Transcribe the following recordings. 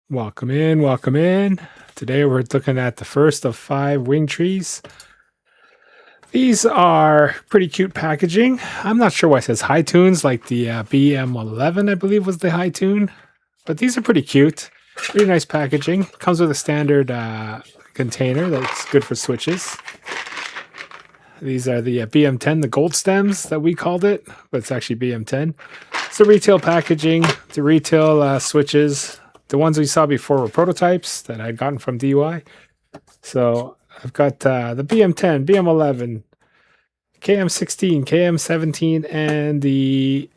Welcome in, welcome in. Today we're looking at the first of 5 Wingtrees. These are pretty cute packaging. I'm not sure why it says high tunes, like the BM11, I believe was the high tune. But these are pretty cute. Pretty nice packaging. Comes with a standard container that's good for switches. These are the BM10, the gold stems that we called it, but it's actually BM10. It's the retail packaging, the retail switches. The ones we saw before were prototypes that I'd gotten from DUI. So I've got the BM10, BM11, KM16, KM17, and the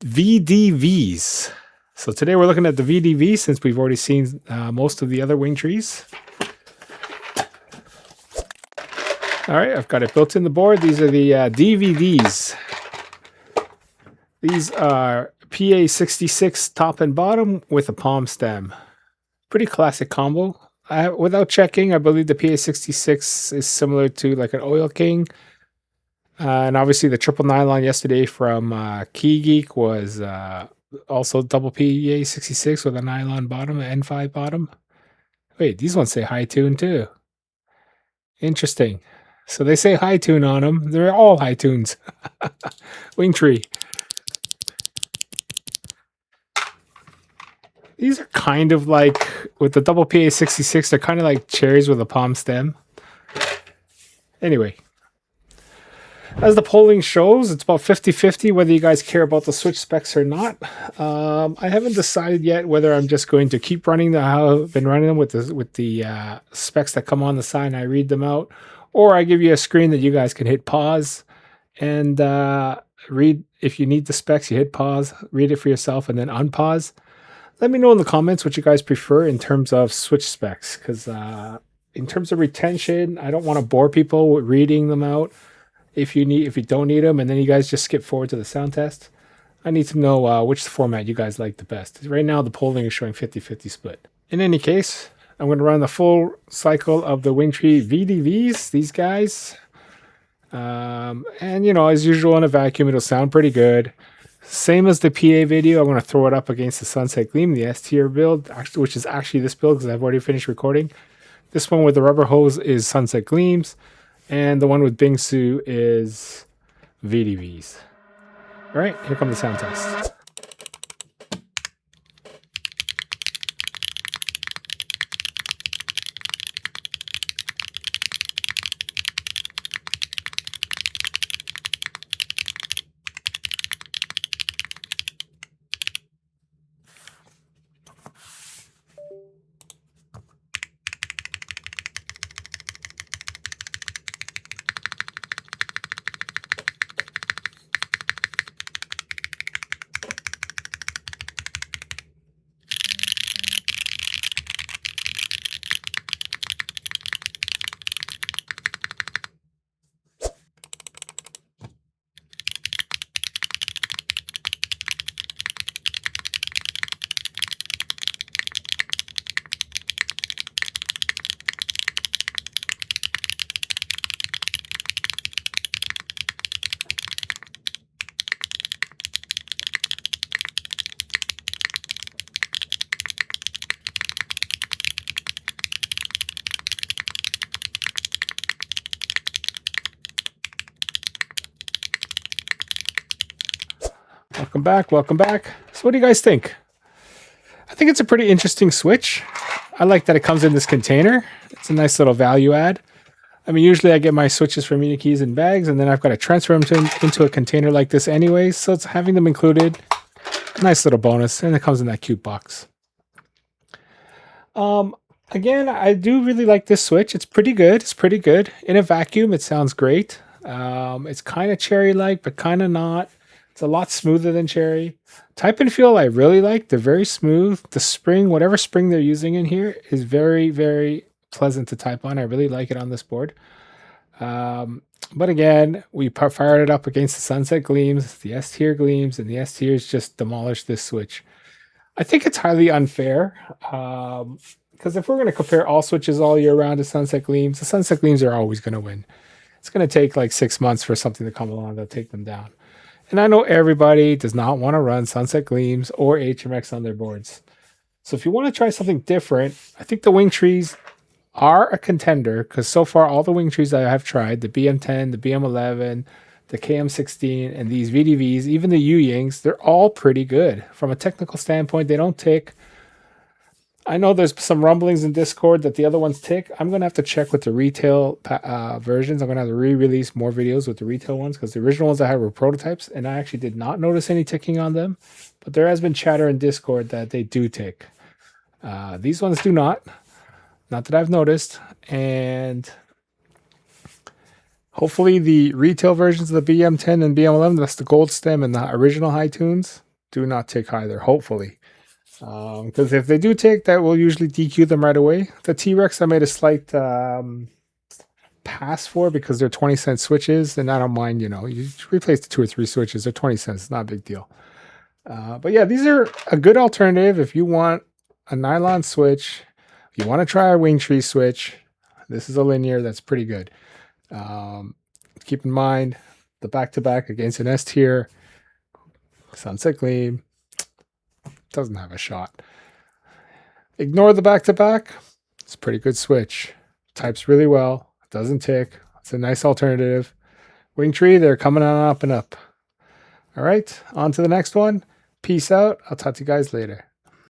VDVs. So today we're looking at the VDV since we've already seen most of the other Wingtrees. All right, I've got it built in the board. These are the DVDs. These are PA66 top and bottom with a palm stem. Pretty classic combo. Without checking, I believe the PA66 is similar to like an Oil King. And obviously the triple nylon yesterday from Keygeek was also double PA66 with a nylon bottom, an N5 bottom. Wait, these ones say high tune too. Interesting. So they say high tune on them. They're all high tunes. Wingtree. These are kind of like, with the double PA66, they're kind of like cherries with a palm stem. Anyway, as the polling shows, it's about 50-50 whether you guys care about the switch specs or not. I haven't decided yet whether I'm just going to keep running how I've been running them with the specs that come on the side and I read them out, or I give you a screen that you guys can hit pause and read. If you need the specs, you hit pause, read it for yourself, and then unpause. Let me know in the comments what you guys prefer in terms of switch specs, because in terms of retention, I don't want to bore people with reading them out if you don't need them, and then you guys just skip forward to the sound test. I need to know which format you guys like the best. Right now, the polling is showing 50-50 split. In any case, I'm going to run the full cycle of the Wingtree VDVs, these guys. And, you know, as usual in a vacuum, it'll sound pretty good. Same as the PA video, I'm going to throw it up against the Sunset Gleam, the S-tier build, which is actually this build because I've already finished recording. This one with the rubber hose is Sunset Gleams, and the one with Bingsu is VDVs. All right, here come the sound tests. Welcome back, welcome back. So what do you guys think? I think it's a pretty interesting switch. I like that it comes in this container. It's a nice little value add. I mean, usually I get my switches from Unikey's in bags, and then I've got to transfer them into a container like this anyways, so it's having them included. Nice little bonus, and it comes in that cute box. Again, I do really like this switch. It's pretty good. It's pretty good. In a vacuum, it sounds great. It's kind of cherry-like, but kind of not. It's a lot smoother than cherry. Type and feel I really like. They're very smooth. The spring, whatever spring they're using in here, is very, very pleasant to type on. I really like it on this board. But again, we fired it up against the Sunset Gleams, the S-tier Gleams, and the S-tiers just demolished this switch. I think it's highly unfair. Because if we're going to compare all switches all year round to Sunset Gleams, the Sunset Gleams are always going to win. It's going to take like 6 months for something to come along that'll take them down. And I know everybody does not want to run Sunset Gleams or HMX on their boards. So if you want to try something different, I think the Wingtrees are a contender, because so far all the Wingtrees that I have tried, the BM10, the BM11, the KM16, and these VDVs, even the Yu-Yings, they're all pretty good. From a technical standpoint, they don't tick. I know there's some rumblings in Discord that the other ones tick. I'm going to have to check with the retail versions. I'm going to have to re-release more videos with the retail ones, because the original ones I had were prototypes, and I actually did not notice any ticking on them. But there has been chatter in Discord that they do tick. These ones do not that I've noticed. And hopefully the retail versions of the BM10 and BM11, that's the gold stem and the original high tunes, do not tick either, hopefully. Because if they do tick, that will usually DQ them right away. The T-Rex I made a slight pass for, because they're 20-cent switches, and I don't mind, you replace the 2 or 3 switches, they're 20 cents, it's not a big deal. But yeah, these are a good alternative if you want a nylon switch. You want to try a Wingtree switch. This is a linear that's pretty good. Keep in mind the back-to-back against an S tier. Sunset Gleam doesn't have a shot. Ignore the back-to-back. It's a pretty good switch. Types really well. Doesn't tick. It's a nice alternative. Wingtree, they're coming on up and up. All right, on to the next one. Peace out. I'll talk to you guys later.